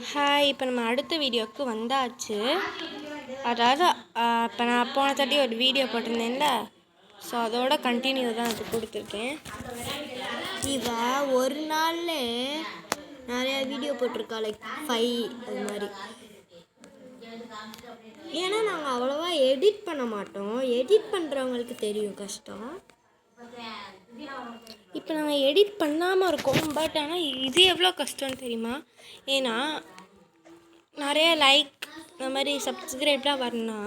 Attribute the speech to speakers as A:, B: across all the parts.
A: Hi, இப்போ நம்ம அடுத்த வீடியோவுக்கு வந்தாச்சு. அதாவது இப்போ நான் போன தாட்டி ஒரு வீடியோ போட்டிருந்தேன்ல, ஸோ அதோட கண்டினியூ தான் அது கொடுத்துருக்கேன்.
B: இவா ஒரு நாளில் நிறையா வீடியோ போட்டிருக்கா, லைக் 5 அது மாதிரி. ஏன்னா நாங்கள் அவ்வளோவா எடிட் பண்ண மாட்டோம். எடிட் பண்ணுறவங்களுக்கு தெரியும் கஷ்டம்.
A: இப்போ நாங்கள் எடிட் பண்ணாமல் இருக்கோம். பட் ஆனால் இது எவ்வளோ கஷ்டம்னு தெரியுமா? ஏன்னா நிறைய லைக் இந்த மாதிரி சப்ஸ்கிரைப்லாம் வரணும்னா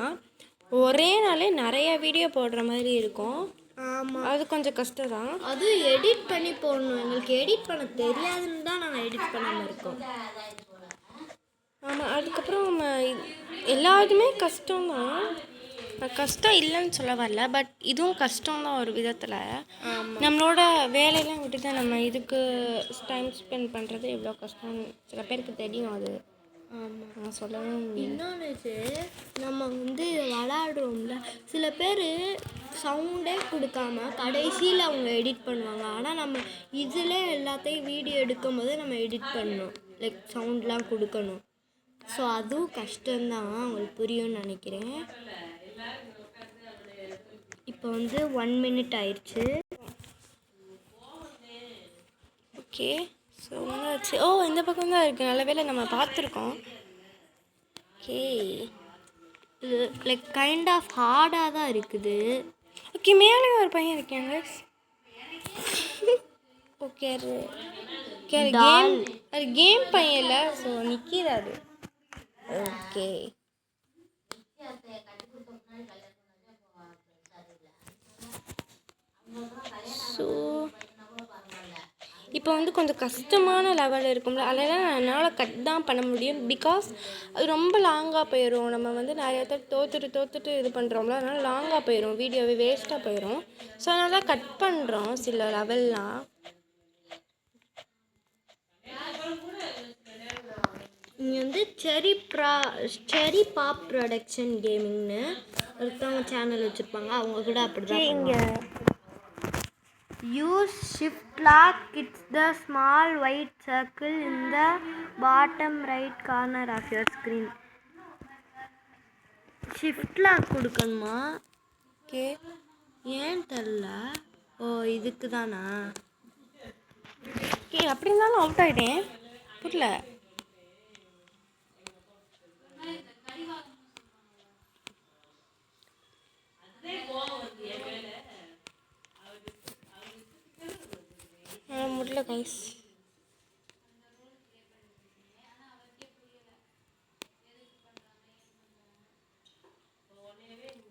A: ஒரே நாளே நிறைய வீடியோ போடுற மாதிரி இருக்கும்.
B: ஆமாம்,
A: அது கொஞ்சம் கஷ்டம் தான்.
B: அதுவும் எடிட் பண்ணி போடணும். எங்களுக்கு எடிட் பண்ண தெரியாதுன்னு தான் நாங்கள் எடிட் பண்ணாமல் இருக்கோம்.
A: ஆமாம், அதுக்கப்புறம் எல்லாருமே கஷ்டம்தான். கஷ்டம் இல்லைன்னு சொல்ல வரல, பட் இதுவும் கஷ்டம்தான் ஒரு விதத்தில். நம்மளோட வேலையெல்லாம் விட்டு தான் நம்ம இதுக்கு டைம் ஸ்பெண்ட் பண்ணுறது எவ்வளோ கஷ்டம்னு சில பேருக்கு தெரியும். அது
B: ஆமாம்,
A: நான் சொல்லவும்.
B: இன்னொன்று நம்ம விளாடுறோம்ல, சில பேர் சவுண்டே கொடுக்காம கடைசியில் அவங்க எடிட் பண்ணுவாங்க. ஆனால் நம்ம இதில் எல்லாத்தையும் வீடியோ எடுக்கும் போது நம்ம எடிட் பண்ணணும், லைக் சவுண்ட்லாம் கொடுக்கணும். ஸோ அதுவும் கஷ்டம்தான், அவங்களுக்கு புரியும்னு நினைக்கிறேன். இப்போ 1 minute ஆயிடுச்சு.
A: ஓகே, ஸோ ஓ இந்த பக்கம் தான் இருக்குது. நல்ல வேளை நம்ம பார்த்துருக்கோம். ஓகே,
B: இது லைக் கைண்ட் ஆஃப் ஹார்டாக தான் இருக்குது.
A: ஓகே, மேலே ஒரு பையன் இருக்காங்க. ஓகே, அது கேம் பையன் இல்லை, ஸோ நிற்கிறாரு. ஓகே, ஸோ இப்போ கொஞ்சம் கஷ்டமான லெவல் இருக்கும்ல, அதெல்லாம் என்னால் கட் தான் பண்ண முடியும். பிகாஸ் அது ரொம்ப லாங்காக போயிடும். நம்ம நிறைய தோத்துட்டு இது பண்ணுறோம்ல, அதனால் லாங்காக போயிடும், வீடியோவே வேஸ்ட்டாக போயிடும். ஸோ அதனால தான் கட் பண்ணுறோம் சில லெவல்லாம்.
B: இங்கே செரி பாப் ப்ரொடக்ஷன் கேமிங்னு ஒருத்தவங்க சேனல் வச்சுருப்பாங்க. அவங்க கூட அப்படி தான்.
A: இங்கே
B: use shift lock it's the small white circle in the bottom right corner of your screen. Shift lock கொடுக்கணுமா?
A: ஓகே,
B: ஏன் தெரில. ஓ, இதுக்கு தானா?
A: ஓகே, அப்படி இருந்தாலும் அவுட் ஆகிட்டேன். புரியல. முடியல கைஸ்.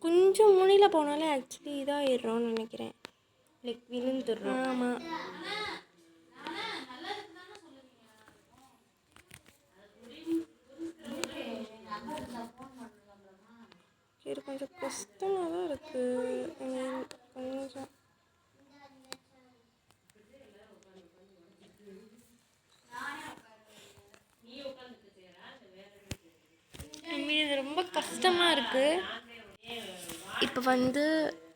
A: கொஞ்சம் முனியில் போனாலே ஆக்சுவலி இதாகிடுறோன்னு நினைக்கிறேன்,
B: லைக் விழுந்துடுறோம்.
A: ஆமாம், இது கொஞ்சம் கஷ்டமாக தான் இருக்குது. கொஞ்சம் இது ரொம்ப கஷ்டமாக இருக்குது. இப்போ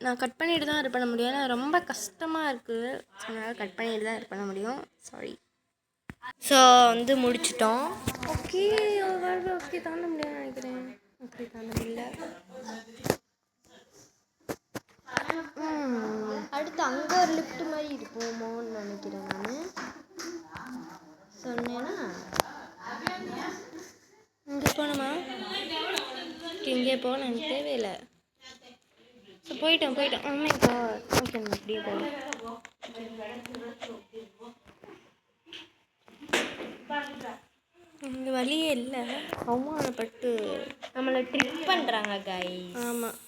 A: நான் கட் பண்ணிட்டு தான் இது பண்ண முடியும். ஏன்னா ரொம்ப கஷ்டமாக இருக்குது, அதனால் கட் பண்ணிட்டு தான் இது பண்ண முடியும். சாரி.
B: ஸோ முடிச்சிட்டோம்.
A: ஓகே, ஓகே, தாண்ட முடியும்னு நினைக்கிறேன். ஓகே, தாண்ட முடியல.
B: அடுத்து அங்கே ஒரு லிஃப்ட் மாதிரி இருக்குமோன்னு நினைக்கிறேன். நான் சொன்னேன்னா
A: இங்கே போகணுமா? இங்கே போகணும், எனக்கு தேவையில்லை. ஸோ போயிட்டோம். ஆமாக்கா, ஓகே, நம்ம அப்படியே போகலாம். இந்த வழியே இல்லை, அவமானப்பட்டு
B: நம்மளை ட்ரிக் பண்ணுறாங்க காய்.
A: ஆமாம்.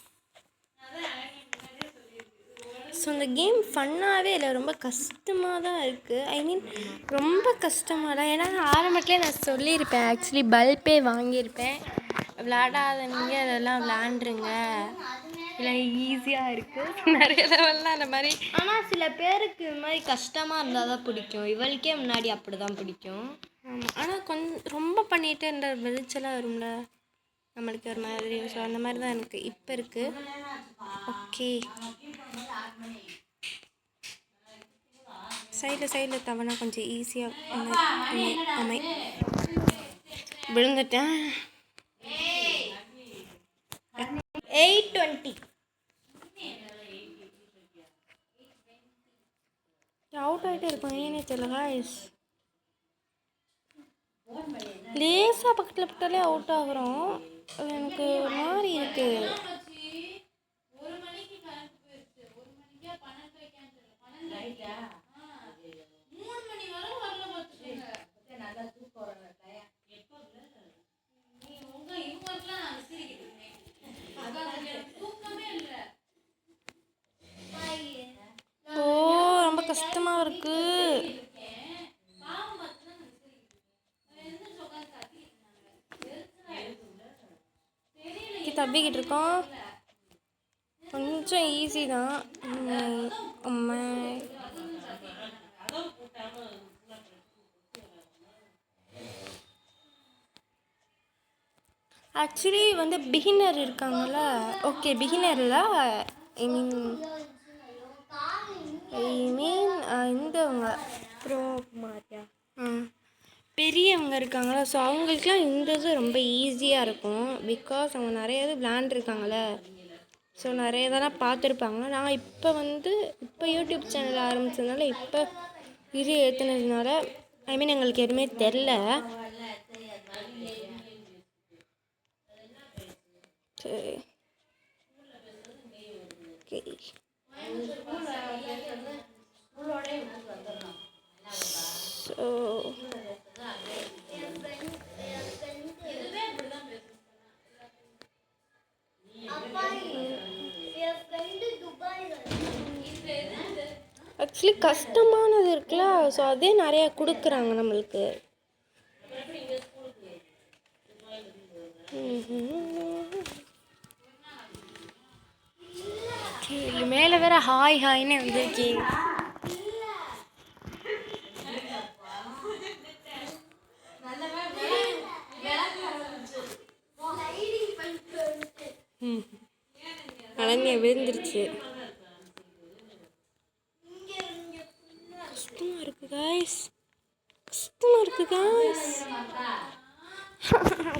A: ஸோ இந்த கேம் ஃபன்னாகவே இல்லை, ரொம்ப கஷ்டமாக தான் இருக்குது. ஐ மீன் ரொம்ப கஷ்டமாக தான். ஏன்னா ஆரம்பத்துலேயே நான் சொல்லியிருப்பேன், ஆக்சுவலி பல்பே வாங்கியிருப்பேன். விளையாடாதவங்க அதெல்லாம் விளையாண்டுருங்க, இல்லை ஈஸியாக இருக்குது. நிறைய லெவல்லாம் அந்த மாதிரி.
B: ஆனால் சில பேருக்கு இது மாதிரி கஷ்டமாக இருந்தால் தான் பிடிக்கும். இவளுக்கே முன்னாடி அப்படி தான் பிடிக்கும்.
A: ஆமாம், ஆனால் ரொம்ப பண்ணிட்டு இந்த வெளிச்செல்லாம் வரும்ல, நம்மளுக்கு ஒரு மாதிரி. ஸோ அந்த மாதிரி தான் எனக்கு இப்போ இருக்குது. ஓகே, சைடில் தவணை கொஞ்சம் ஈஸியாக விழுந்துட்டேன்.
B: 820
A: அவுட் ஆகிட்டே இருக்கும். ஏனே தெரியல guys. லேசாக பக்கத்தில் பட்டாலே அவுட் ஆகுறோம். அது எனக்கு ஒரு மாதிரி இருக்கு. ரொம்ப கஷ்டமாக இருக்கு. தப்பிக்கிட்டு இருக்கோம். கொஞ்சம் ஈஸி தான். ஆக்சுவலி வந்து பிகினர் இருக்காங்கல்ல. ஓகே பிகினரில் ஐ மீன் இந்தவங்க ப்ரோ மாதிரியா பெரியவங்க இருக்காங்களா. ஸோ அவங்களுக்குலாம் இந்த இது ரொம்ப ஈஸியாக இருக்கும். பிகாஸ் அவங்க நிறைய இது விளாண்டுருக்காங்கள. ஸோ நிறைய இதெல்லாம் பார்த்துருப்பாங்க. நான் இப்போ யூடியூப் சேனல் ஆரம்பித்ததுனால இப்போ இது ஏற்றுனதுனால ஐ மீன் எங்களுக்கு எதுவுமே தெரில. சரி ஓகே. ஸோ ஆக்சுவலி கஷ்டமானது இருக்குல்ல. ஸோ அதே நிறையா கொடுக்குறாங்க நம்மளுக்கு. மேலே வேற ஹாய் ஹாய்னு வந்திருக்கீங்க. அனன்யா விழுந்துருச்சு. கஷ்டமாக இருக்குது காய்ஸ்.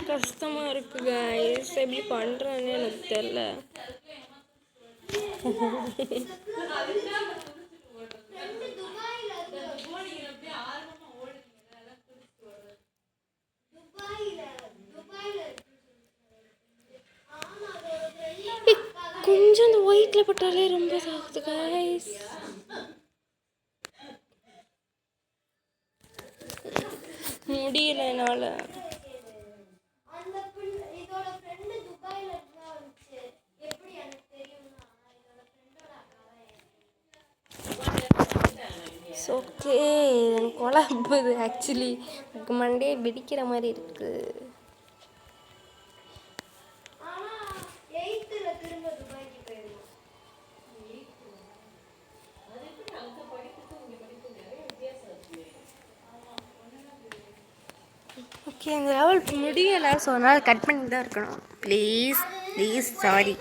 A: கஷ்டமாக இருக்குது காய்ஸ். எப்படி பண்ணுறான்னு எனக்கு தெரியல. கொஞ்சம் இந்த ஒயிட்டில் பட்டாலே ரொம்ப இதாகுது காய்ஸ். முடியல என்னால். ஓகே குழம்புது. ஆக்சுவலி மண்டே வெடிக்கிற மாதிரி இருக்குது. ஓகே இந்த லெவல் முடியலை. ஸோ அதனால் கட் பண்ணி தான் இருக்கணும். Please sorry.